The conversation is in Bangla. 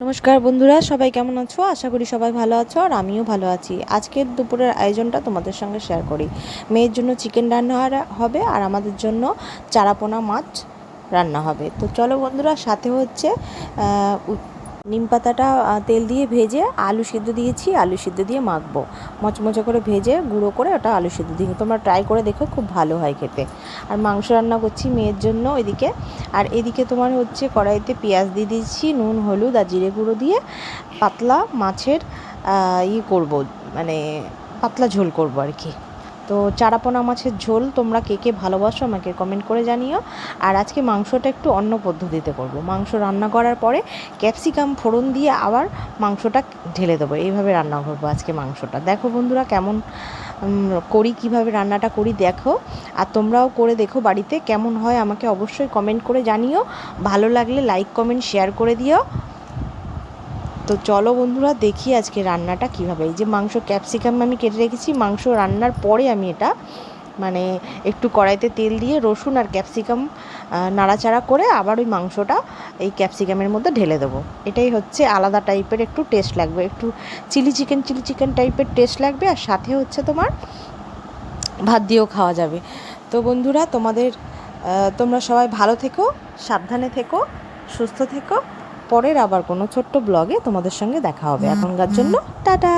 নমস্কার বন্ধুরা, সবাই কেমন আছো? আশা করি সবাই ভালো আছো আর আমিও ভালো আছি। আজকের দুপুরের আয়োজনটা তোমাদের সঙ্গে শেয়ার করি। মেয়ের জন্য চিকেন রান্না হবে আর আমাদের জন্য চারাপোনা মাছ রান্না হবে। তো চলো বন্ধুরা, সাথে হচ্ছে নিম পাতাটা তেল দিয়ে ভেজে আলু সিদ্ধ দিয়েছি, আলু সিদ্ধ দিয়ে মাখবো। মচমচে করে ভেজে গুঁড়ো করে ওটা আলু সিদ্ধ দিয়ে তোমরা ট্রাই করে দেখো, খুব ভালো হয় খেতে। আর মাংস রান্না করছি মেয়ের জন্য এদিকে। আর এদিকে তোমার হচ্ছে কড়াইতে পেঁয়াজ দিয়ে দিচ্ছি, নুন হলুদ আর জিরে গুঁড়ো দিয়ে পাতলা মাছের করবো, মানে পাতলা ঝোল করবো আর কি। তো চারাপোনা মাছের ঝোল তোমরা কে কে ভালোবাসো আমাকে কমেন্ট করে জানিও। আর আজকে মাংসটা একটু অন্য পদ্ধতিতে করব। মাংস রান্না করার পরে ক্যাপসিকাম ফোড়ন দিয়ে আবার মাংসটা ঢেলে দেবো, এইভাবে রান্না করবো আজকে মাংসটা। দেখো বন্ধুরা কেমন করি, কিভাবে রান্নাটা করি দেখো। আর তোমরাও করে দেখো বাড়িতে, কেমন হয় আমাকে অবশ্যই কমেন্ট করে জানিও। ভালো লাগলে লাইক কমেন্ট শেয়ার করে দিও। তো চলো বন্ধুরা দেখি আজকে রান্নাটা কীভাবে। এই যে মাংস ক্যাপসিকাম আমি কেটে রেখেছি, মাংস রান্নার পরে আমি এটা মানে একটু কড়াইতে তেল দিয়ে রসুন আর ক্যাপসিকাম নাড়াচাড়া করে আবার ওই মাংসটা এই ক্যাপসিকামের মধ্যে ঢেলে দেবো। এটাই হচ্ছে আলাদা টাইপের একটু টেস্ট লাগবে, একটু চিলি চিকেন টাইপের টেস্ট লাগবে। আর সাথে হচ্ছে তোমার ভাত দিয়েও খাওয়া যাবে। তো বন্ধুরা তোমরা সবাই ভালো থেকো, সাবধানে থেকো, সুস্থ থেকো। পরের আবার কোনো ছোট্ট ব্লগে তোমাদের সঙ্গে দেখা হবে। এখনকার জন্য টাটা।